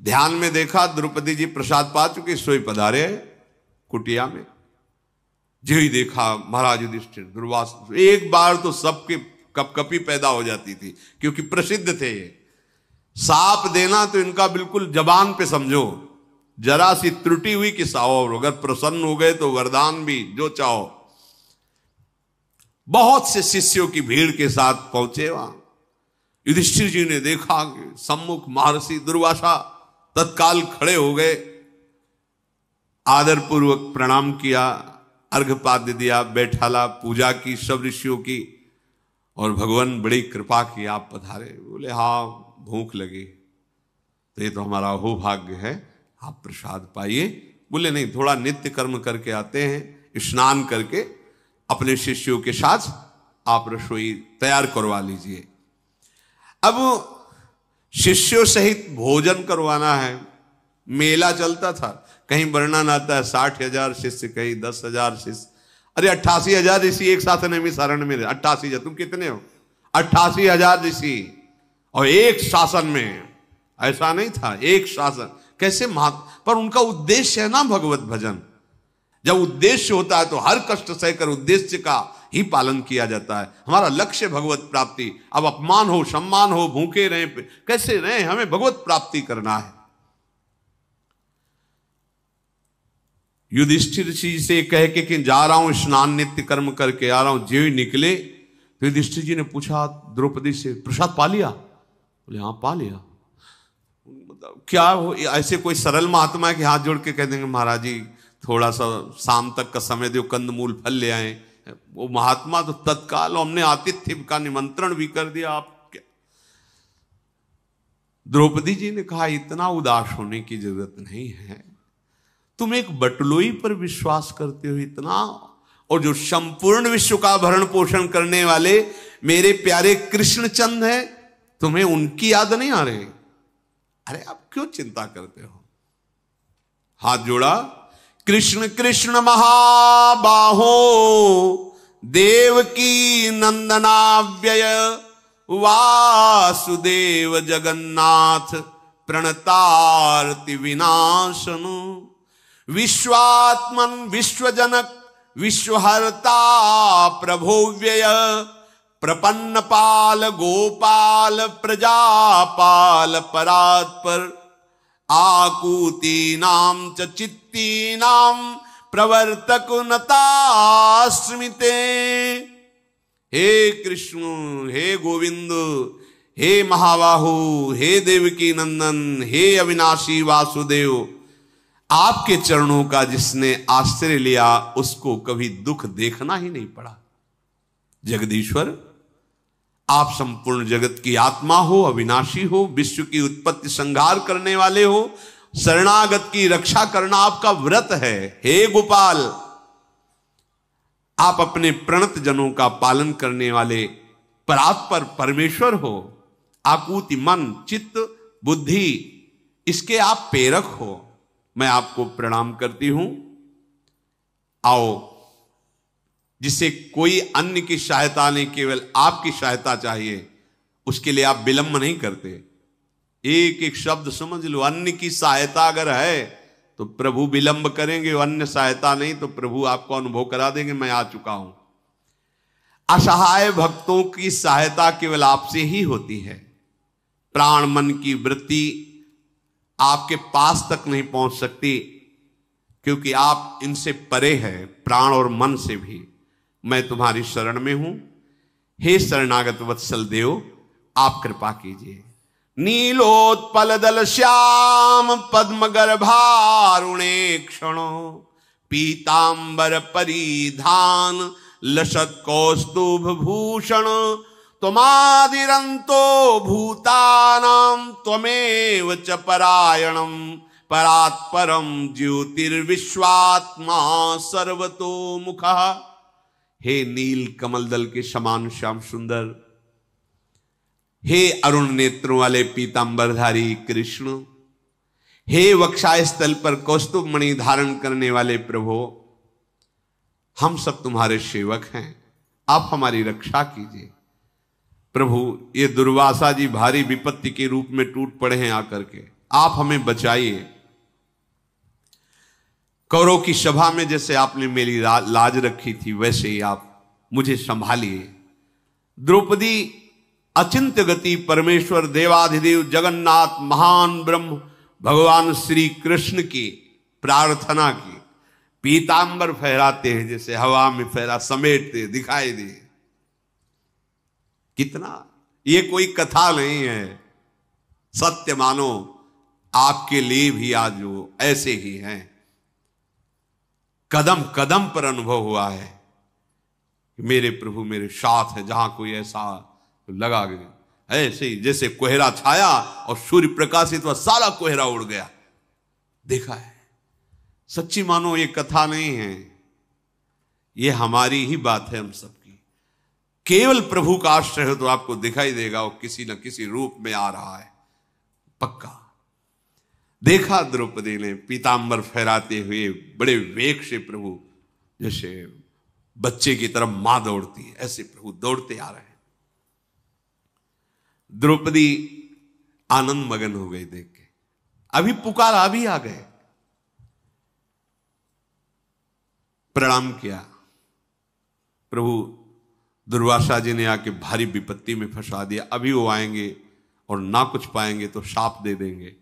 Speaker 1: ध्यान में देखा द्रौपदी जी प्रसाद पा चुके, सोई पधारे कुटिया में। जो ही देखा महाराज युधिष्ठिर, दुर्वासा, एक बार तो सबके कपकपी पैदा हो जाती थी, क्योंकि प्रसिद्ध थे ये। साप देना तो इनका बिल्कुल जबान पे समझो, जरा सी त्रुटि हुई कि साओ, अगर प्रसन्न हो गए तो वरदान भी जो चाहो। बहुत से शिष्यों की भीड़ के साथ पहुंचे वहां। युधिष्ठिर जी ने देखा कि सम्मुख महर्षि दुर्वासा, तत्काल खड़े हो गए, आदर पूर्वक प्रणाम किया, अर्घपाद्य दिया, बैठाला, पूजा की सब ऋषियों की, और भगवान बड़ी कृपा की, आप पधारे। बोले हाँ, भूख लगी तो ये तो हमारा अहोभाग्य है, आप प्रसाद पाइए। बोले नहीं, थोड़ा नित्य कर्म करके आते हैं, स्नान करके अपने शिष्यों के साथ आप रसोई तैयार करवा लीजिए। अब शिष्यों सहित भोजन करवाना है। मेला चलता था, कहीं वर्णन आता है 60,000 शिष्य, कहीं 10,000 शिष्य। अरे 88,000 ऋषि एक साथ नैमिषारण्य में। 88,000, तुम कितने हो? 88,000 ऋषि, और एक शासन में। ऐसा नहीं था, एक शासन कैसे पर उनका उद्देश्य है ना भगवत भजन। जब उद्देश्य होता है तो हर कष्ट सहकर उद्देश्य का ही पालन किया जाता है। हमारा लक्ष्य भगवत प्राप्ति। अब अपमान हो, सम्मान हो, भूखे रहे, कैसे रहे, हमें भगवत प्राप्ति करना है। युधिष्ठिर जी से कह के कि जा रहा हूं स्नान नित्य कर्म करके आ रहा हूं, जो ही निकले तो युधिष्ठिर जी ने पूछा द्रौपदी से, प्रसाद पा लिया? बोले हाँ पा लिया। क्या हो, ऐसे कोई सरल महात्मा है कि हाथ जोड़ के कह देंगे महाराज जी थोड़ा सा शाम तक का समय दो, कंदमूल फल ले आए? वो महात्मा तो तत्काल, हमने आतिथ्य का निमंत्रण भी कर दिया, आप क्या। द्रौपदी जी ने कहा इतना उदास होने की जरूरत नहीं है, तुम एक बटलोई पर विश्वास करते हो इतना, और जो संपूर्ण विश्व का भरण पोषण करने वाले मेरे प्यारे कृष्णचंद हैं, तुम्हें उनकी याद नहीं आ रही? अरे आप क्यों चिंता करते हो? हाथ जोड़ा, कृष्ण कृष्ण महाबाहो देवकी नंदनाव्यय वासुदेव जगन्नाथ प्रणतार्ति विनाशनु विश्वात्मन विश्वजनक विश्वहर्ता प्रभो व्यय प्रपन्न पाल गोपाल प्रजापाल परात्पर आकूती नाम च चित्ती नाम प्रवर्तक नतास्मिते। हे कृष्ण, हे गोविंद, हे महाबाहु, हे देवकी नंदन, हे अविनाशी वासुदेव, आपके चरणों का जिसने आश्रय लिया उसको कभी दुख देखना ही नहीं पड़ा। जगदीश्वर, आप संपूर्ण जगत की आत्मा हो, अविनाशी हो, विश्व की उत्पत्ति संहार करने वाले हो, शरणागत की रक्षा करना आपका व्रत है। हे गोपाल, आप अपने प्रणत जनों का पालन करने वाले परात्पर परमेश्वर हो। आकुति मन, चित्त, बुद्धि, इसके आप प्रेरक हो। मैं आपको प्रणाम करती हूं। आओ, जिसे कोई अन्य की सहायता नहीं, केवल आपकी सहायता चाहिए, उसके लिए आप विलंब नहीं करते। एक एक शब्द समझ लो। अन्य की सहायता अगर है तो प्रभु विलंब करेंगे, अन्य सहायता नहीं तो प्रभु आपको अनुभव करा देंगे, मैं आ चुका हूं। असहाय भक्तों की सहायता केवल आपसे ही होती है। प्राण मन की वृत्ति आपके पास तक नहीं पहुंच सकती, क्योंकि आप इनसे परे हैं, प्राण और मन से भी। मैं तुम्हारी शरण में हूं। हे शरणागत वत्सल देव, आप कृपा कीजिए। नीलोत्पल दल श्याम पद्म गर्भारुणे क्षणो, पीतांबर परिधान लसत कौस्तुभ भूषण, त्वमादिरंतो भूतानां त्वमेव च परायणं, परात्परम ज्योतिर्विश्वात्मा सर्वतोमुखः। हे नील कमल दल के समान श्याम सुंदर, हे अरुण नेत्रों वाले पीतांबरधारी कृष्ण, हे वक्षस्थल पर कौस्तुभ मणि धारण करने वाले प्रभु, हम सब तुम्हारे सेवक हैं, आप हमारी रक्षा कीजिए। प्रभु, ये दुर्वासा जी भारी विपत्ति के रूप में टूट पड़े हैं आकर के, आप हमें बचाइए। कौरव की सभा में जैसे आपने मेरी लाज रखी थी, वैसे ही आप मुझे संभालिए। द्रौपदी अचिंत्य गति परमेश्वर देवाधिदेव जगन्नाथ महान ब्रह्म भगवान श्री कृष्ण की प्रार्थना की, पीतांबर फहराते हैं जैसे हवा में फहरा, समेटते दिखाई दे। कितना, ये कोई कथा नहीं है, सत्य मानो। आपके लिए भी आज वो ऐसे ही हैं। कदम कदम पर अनुभव हुआ है मेरे प्रभु मेरे साथ है। जहां कोई ऐसा लगा गया, ऐसे ही जैसे कोहरा छाया और सूर्य प्रकाशित हुआ, सारा कोहरा उड़ गया। देखा है, सच्ची मानो ये कथा नहीं है, ये हमारी ही बात है हम सबकी। केवल प्रभु का आश्रय हो तो आपको दिखाई देगा वो किसी न किसी रूप में आ रहा है, पक्का। देखा द्रौपदी ने पीतांबर फहराते हुए बड़े वेग से प्रभु, जैसे बच्चे की तरफ मां दौड़ती है, ऐसे प्रभु दौड़ते आ रहे हैं। द्रौपदी आनंद मगन हो गई देख के, अभी पुकारा, अभी आ गए। प्रणाम किया। प्रभु, दुर्वासा जी ने आके भारी विपत्ति में फंसा दिया, अभी वो आएंगे और ना कुछ पाएंगे तो शाप दे देंगे।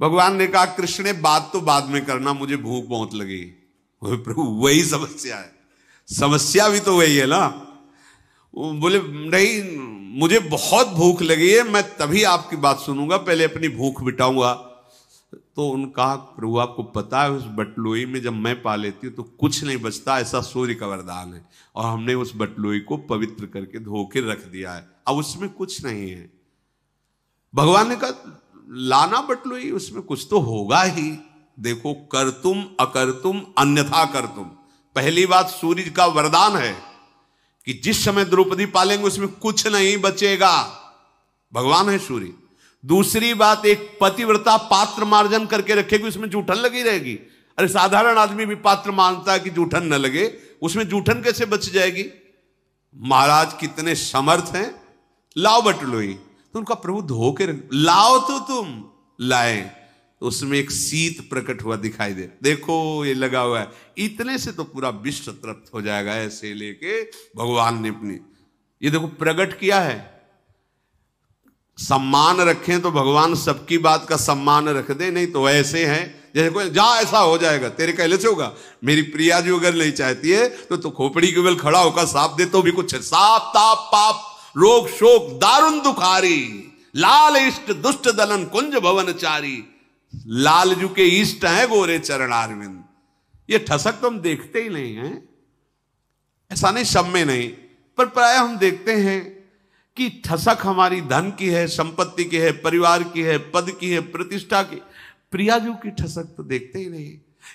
Speaker 1: भगवान ने कहा, कृष्ण ने बात तो बाद में करना, मुझे भूख बहुत लगी। प्रभु, वही समस्या है, समस्या भी तो वही है ना। वो बोले, नहीं मुझे बहुत भूख लगी है, मैं तभी आपकी बात सुनूंगा, पहले अपनी भूख मिटाऊंगा। तो उनका, प्रभु आपको पता है उस बटलोई में जब मैं पा लेती हूँ तो कुछ नहीं बचता, ऐसा सूर्य का वरदान है, और हमने उस बटलोई को पवित्र करके धो के रख दिया है, अब उसमें कुछ नहीं है। भगवान ने कहा, लाना बटलोई, उसमें कुछ तो होगा ही। देखो, कर तुम अकर तुम अन्यथा कर तुम। पहली बात, सूर्य का वरदान है कि जिस समय द्रौपदी पालेंगे उसमें कुछ नहीं बचेगा, भगवान है सूर्य। दूसरी बात, एक पतिव्रता पात्र मार्जन करके रखेगी, उसमें जूठन लगी रहेगी। अरे साधारण आदमी भी पात्र मानता है कि जूठन न लगे, उसमें जूठन कैसे बच जाएगी? महाराज कितने समर्थ हैं, लाओ बटलोई। तो उनका, प्रभु धो के लाओ तो तुम लाए, तो उसमें एक शीत प्रकट हुआ दिखाई दे, देखो ये लगा हुआ है, इतने से तो पूरा विश्व तृप्त हो जाएगा। ऐसे लेके भगवान ने अपनी, ये देखो प्रकट किया है, सम्मान रखें तो भगवान सबकी बात का सम्मान रख दे, नहीं तो ऐसे हैं जैसे कोई जा ऐसा हो जाएगा, तेरे कहले से होगा। मेरी प्रिया जी अगर नहीं चाहती है तो खोपड़ी के बल खड़ा होकर साप दे तो भी कुछ है। साप ताप पाप रोग शोक दारुण दुखारी, लाल इष्ट दुष्ट दलन कुंज भवन चारी। लालजू के इष्ट हैं गोरे चरणारविंद। ये ठसक तो हम देखते ही नहीं हैं, ऐसा नहीं सब में नहीं, पर प्राय हम देखते हैं कि ठसक हमारी धन की है, संपत्ति की है, परिवार की है, पद की है, प्रतिष्ठा की। प्रियाजू की ठसक तो देखते ही नहीं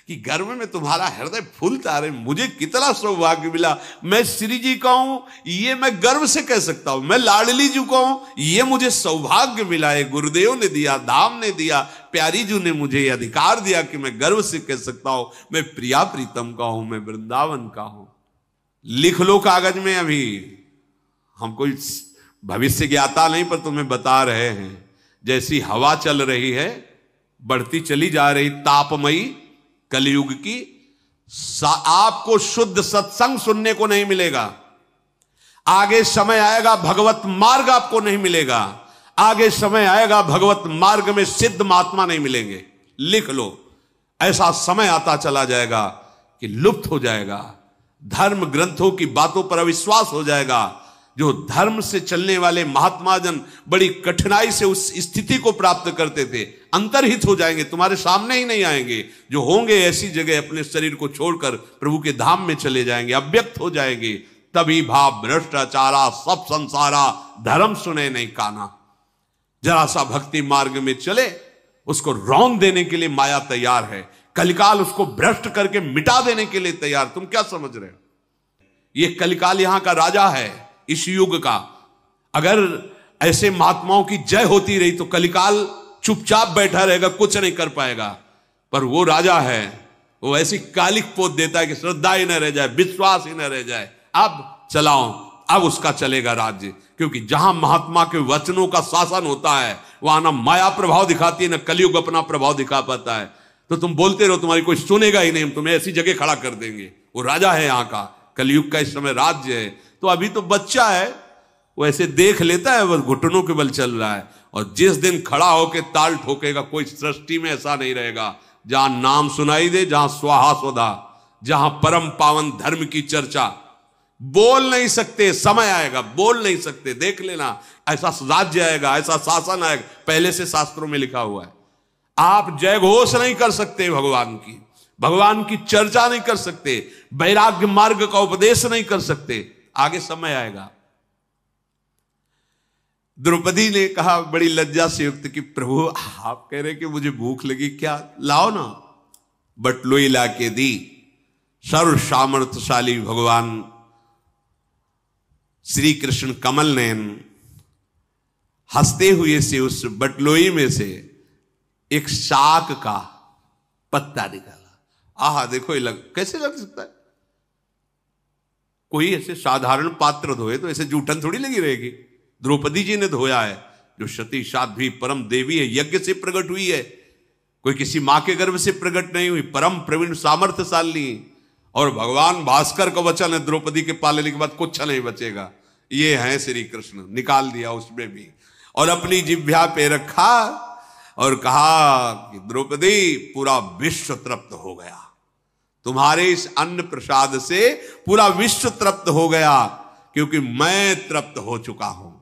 Speaker 1: कि गर्व में तुम्हारा हृदय फूलता रहे। मुझे कितना सौभाग्य मिला, मैं श्री जी का हूं ये मैं गर्व से कह सकता हूं, मैं लाडली जी का हूं ये मुझे सौभाग्य मिला है। गुरुदेव ने दिया, धाम ने दिया, प्यारी जी ने मुझे ये अधिकार दिया कि मैं गर्व से कह सकता हूं मैं प्रिया प्रीतम का हूं, मैं वृंदावन का हूं। लिख लो कागज में, अभी हम कोई भविष्य ज्ञाता नहीं पर तुम्हें बता रहे हैं। जैसी हवा चल रही है, बढ़ती चली जा रही तापमयी कलयुग की, आपको शुद्ध सत्संग सुनने को नहीं मिलेगा। आगे समय आएगा भगवत मार्ग आपको नहीं मिलेगा। आगे समय आएगा भगवत मार्ग में सिद्ध महात्मा नहीं मिलेंगे। लिख लो, ऐसा समय आता चला जाएगा कि लुप्त हो जाएगा, धर्म ग्रंथों की बातों पर अविश्वास हो जाएगा। जो धर्म से चलने वाले महात्मा जन बड़ी कठिनाई से उस स्थिति को प्राप्त करते थे, अंतर्हित हो जाएंगे, तुम्हारे सामने ही नहीं आएंगे। जो होंगे ऐसी जगह अपने शरीर को छोड़कर प्रभु के धाम में चले जाएंगे, अव्यक्त हो जाएंगे। तभी भाव भ्रष्टाचारा सब संसारा, धर्म सुने नहीं काना। जरा सा भक्ति मार्ग में चले, उसको रौंद देने के लिए माया तैयार है। कलिकाल उसको भ्रष्ट करके मिटा देने के लिए तैयार। तुम क्या समझ रहे हो? ये कलिकाल यहां का राजा है इस युग का। अगर ऐसे महात्माओं की जय होती रही तो कलिकाल चुपचाप बैठा रहेगा, कुछ नहीं कर पाएगा। पर वो राजा है, वो ऐसी कालिक पोत देता है कि श्रद्धा ही न रह जाए, विश्वास ही न रह जाए। अब चलाओ, अब उसका चलेगा राज्य। क्योंकि जहां महात्मा के वचनों का शासन होता है, वहां ना माया प्रभाव दिखाती है, ना कलयुग अपना प्रभाव दिखा पाता है। तो तुम बोलते रहो, तुम्हारी कोई सुनेगा ही नहीं, हम तुम्हें ऐसी जगह खड़ा कर देंगे। वो राजा है यहाँ का, कलयुग का इस समय राज्य है। तो अभी तो बच्चा है, वो ऐसे देख लेता है, बस घुटनों के बल चल रहा है। और जिस दिन खड़ा होकर ताल ठोकेगा, कोई सृष्टि में ऐसा नहीं रहेगा जहां नाम सुनाई दे, जहां स्वाहा स्वधा, जहां परम पावन धर्म की चर्चा। बोल नहीं सकते, समय आएगा बोल नहीं सकते। देख लेना, ऐसा राज्य आएगा, ऐसा शासन आएगा, पहले से शास्त्रों में लिखा हुआ है। आप जय घोष नहीं कर सकते, भगवान की चर्चा नहीं कर सकते, वैराग्य मार्ग का उपदेश नहीं कर सकते। आगे समय आएगा। द्रौपदी ने कहा बड़ी लज्जा से युक्त कि प्रभु आप कह रहे कि मुझे भूख लगी, क्या लाओ ना। बटलोई ला के दी। सर्व सामर्थ्यशाली भगवान श्री कृष्ण कमल नयन हंसते हुए से उस बटलोई में से एक शाक का पत्ता निकाला। आहा देखो, ये कैसे लग सकता है? कोई ऐसे साधारण पात्र धोए तो ऐसे जूठन थोड़ी लगी रहेगी। द्रौपदी जी ने धोया है, जो सती साध्वी परम देवी है, यज्ञ से प्रकट हुई है, कोई किसी मां के गर्भ से प्रकट नहीं हुई, परम प्रवीण सामर्थ्यशाली। और भगवान भास्कर का वचन है, द्रौपदी के पालने के बाद कुछ नहीं बचेगा। ये है श्री कृष्ण। निकाल दिया उसमें भी और अपनी जिह्वा पे रखा और कहा कि द्रौपदी पूरा विश्व तृप्त हो गया, तुम्हारे इस अन्न प्रसाद से पूरा विश्व तृप्त हो गया, क्योंकि मैं तृप्त हो चुका हूं।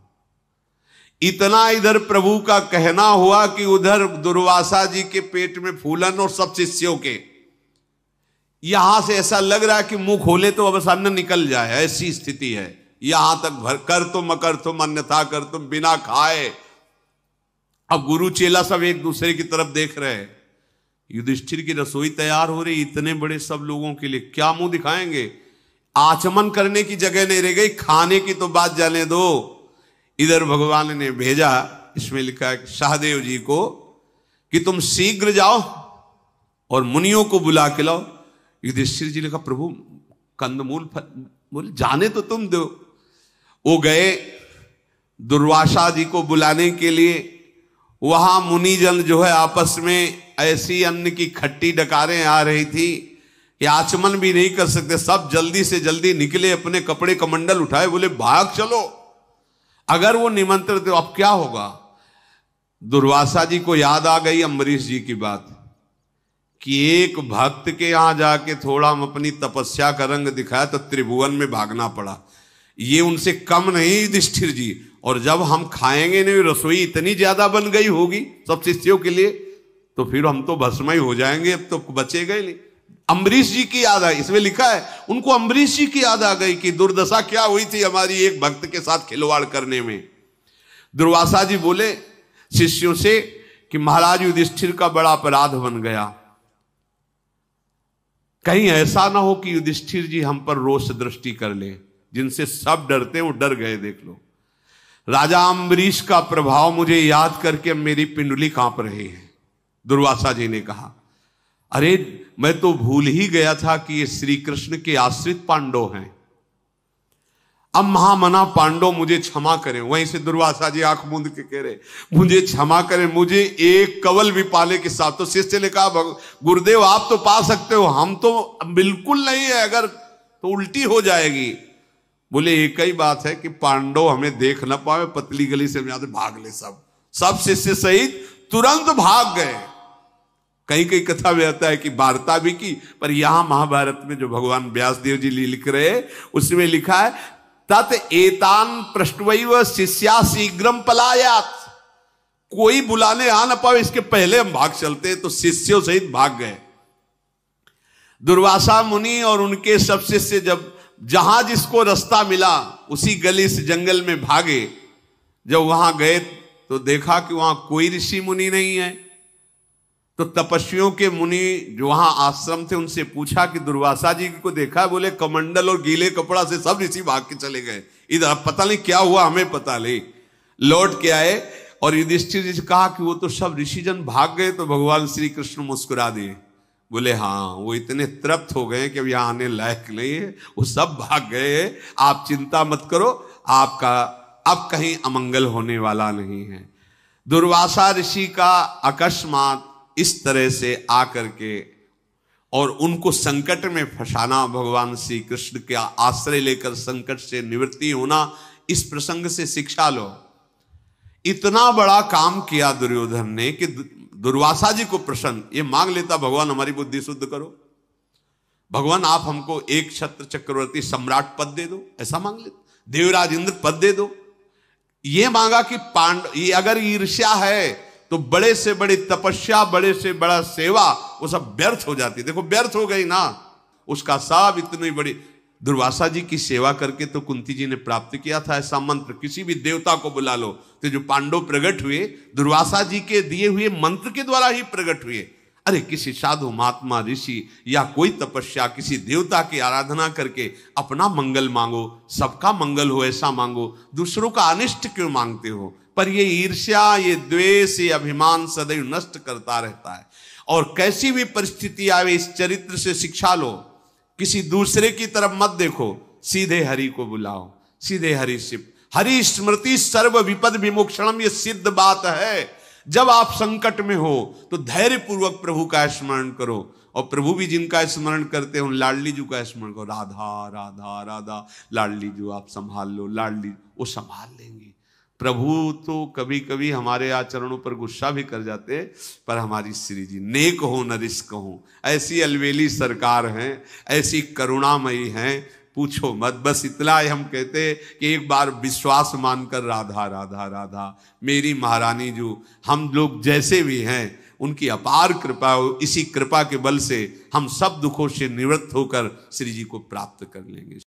Speaker 1: इतना इधर प्रभु का कहना हुआ कि उधर दुर्वासा जी के पेट में फूलन और सब शिष्यों के। यहां से ऐसा लग रहा है कि मुंह खोले तो अब अन्न निकल जाए, ऐसी स्थिति है। यहां तक भर कर तुम अकर तुम अन्यथा कर तुम बिना खाए। अब गुरु चेला सब एक दूसरे की तरफ देख रहे हैं। युधिष्ठिर की रसोई तैयार हो रही, इतने बड़े सब लोगों के लिए क्या मुंह दिखाएंगे? आचमन करने की जगह नहीं रह गई, खाने की तो बात जाने दो। इधर भगवान ने भेजा, इसमें लिखा है सहदेव जी को कि तुम शीघ्र जाओ और मुनियों को बुला के लाओ। युधिष्ठिर जी ने कहा प्रभु कंदमूल बोले जाने तो तुम दो। वो गए दुर्वासा जी को बुलाने के लिए। वहां मुनिजन जो है आपस में ऐसी अन्न की खट्टी डकारें आ रही थी कि आचमन भी नहीं कर सकते। सब जल्दी से जल्दी निकले, अपने कपड़े कमंडल उठाए, बोले भाग चलो। अगर वो निमंत्रण तो अब क्या होगा? दुर्वासा जी को याद आ गई अम्बरीश जी की बात कि एक भक्त के यहां जाके थोड़ा हम अपनी तपस्या का रंग दिखाया तो त्रिभुवन में भागना पड़ा। ये उनसे कम नहीं युधिष्ठिर जी। और जब हम खाएंगे नहीं, रसोई इतनी ज्यादा बन गई होगी सब शिष्यों के लिए, तो फिर हम तो भस्म ही हो जाएंगे, अब तो बचेगा ही नहीं। अम्बरीश जी की याद आई, इसमें लिखा है उनको अम्बरीश जी की याद आ गई कि दुर्दशा क्या हुई थी हमारी एक भक्त के साथ खिलवाड़ करने में। दुर्वासा जी बोले शिष्यों से कि महाराज युधिष्ठिर का बड़ा अपराध बन गया, कहीं ऐसा ना हो कि युधिष्ठिर जी हम पर रोष दृष्टि कर ले। जिनसे सब डरते वो डर गए, देख लो। राजा अम्बरीश का प्रभाव मुझे याद करके मेरी पिंडली कांप रही है। दुर्वासा जी ने कहा, अरे मैं तो भूल ही गया था कि ये श्री कृष्ण के आश्रित पांडव हैं। अब महामना पांडव मुझे क्षमा करें। वहीं से दुर्वासा जी आंख मूंद के कह रहे, मुझे क्षमा करें, मुझे एक कवल भी पाले के साथ। तो शिष्य ने कहा, गुरुदेव आप तो पा सकते हो, हम तो बिल्कुल नहीं है, अगर तो उल्टी हो जाएगी। बोले एक ही बात है कि पांडव हमें देख ना पावे, पतली गली से हम यहां से भाग ले। सब शिष्य सहित तुरंत भाग गए। कहीं कहीं कथा में आता है कि वार्ता भी की, पर यहां महाभारत में जो भगवान व्यासदेव जी लिख रहे हैं उसमें लिखा है, तत एतान पृष्ठवैव शिष्या शीघ्रम पलायात। कोई बुलाने आ ना पावे इसके पहले हम भाग चलते, तो शिष्यों सहित भाग गए। दुर्वासा मुनि और उनके सब शिष्य जब जहां जिसको रास्ता मिला उसी गली से जंगल में भागे। जब वहां गए तो देखा कि वहां कोई ऋषि मुनि नहीं है। तो तपस्वियों के मुनि जो वहां आश्रम थे उनसे पूछा कि दुर्वासा जी को देखा? बोले कमंडल और गीले कपड़ा से सब ऋषि भाग के चले गए, इधर पता नहीं क्या हुआ, हमें पता नहीं। लौट के आए और युधिष्ठिर जी से कहा कि वो तो सब ऋषिजन भाग गए। तो भगवान श्री कृष्ण मुस्कुरा दिए, बोले हाँ वो इतने तृप्त हो गए कि अब यहां आने लायक नहीं है, वो सब भाग गए, आप चिंता मत करो, आपका अब कहीं अमंगल होने वाला नहीं है। दुर्वासा ऋषि का अकस्मात इस तरह से आकर के और उनको संकट में फंसाना, भगवान श्री कृष्ण के आश्रय लेकर संकट से निवृत्ति होना, इस प्रसंग से शिक्षा लो। इतना बड़ा काम किया दुर्योधन ने कि दुर्वासा जी को प्रसन्न ये मांग लेता, भगवान हमारी बुद्धि शुद्ध करो, भगवान आप हमको एक छत्र चक्रवर्ती सम्राट पद दे दो, ऐसा मांग लेता। देवराज इंद्र पद दे दो। ये मांगा कि ये अगर ईर्ष्या है तो बड़े से बड़ी तपस्या, बड़े से बड़ा सेवा, वो सब व्यर्थ हो जाती। देखो व्यर्थ हो गई ना, उसका सब इतनी बड़ी दुर्वासा जी की सेवा करके तो कुंती जी ने प्राप्त किया था ऐसा मंत्र। किसी भी देवता को बुला लो, तो जो पांडव प्रकट हुए दुर्वासा जी के दिए हुए मंत्र के द्वारा ही प्रकट हुए। अरे किसी साधु महात्मा ऋषि या कोई तपस्या, किसी देवता की आराधना करके अपना मंगल मांगो, सबका मंगल हो ऐसा मांगो, दूसरों का अनिष्ट क्यों मांगते हो? पर ये ईर्ष्या, ये द्वेष, ये अभिमान सदैव नष्ट करता रहता है। और कैसी भी परिस्थिति आवे इस चरित्र से शिक्षा लो, किसी दूसरे की तरफ मत देखो, सीधे हरि को बुलाओ, सीधे हरि से। हरि स्मृति सर्व विपद विमोक्षणम, ये सिद्ध बात है। जब आप संकट में हो तो धैर्य पूर्वक प्रभु का स्मरण करो, और प्रभु भी जिनका स्मरण करते हो लाडली जी का स्मरण करो। राधा राधा राधा, लाडली जी आप संभाल लो, लाडली वो संभाल लेंगे। प्रभु तो कभी कभी हमारे आचरणों पर गुस्सा भी कर जाते, पर हमारी श्री जी नेक हो न रिस्क हो, ऐसी अलवेली सरकार हैं, ऐसी करुणामयी हैं, पूछो मत। बस इतना ही हम कहते कि एक बार विश्वास मानकर राधा राधा राधा, मेरी महारानी जो, हम लोग जैसे भी हैं उनकी अपार कृपा हो, इसी कृपा के बल से हम सब दुखों से निवृत्त होकर श्री जी को प्राप्त कर लेंगे।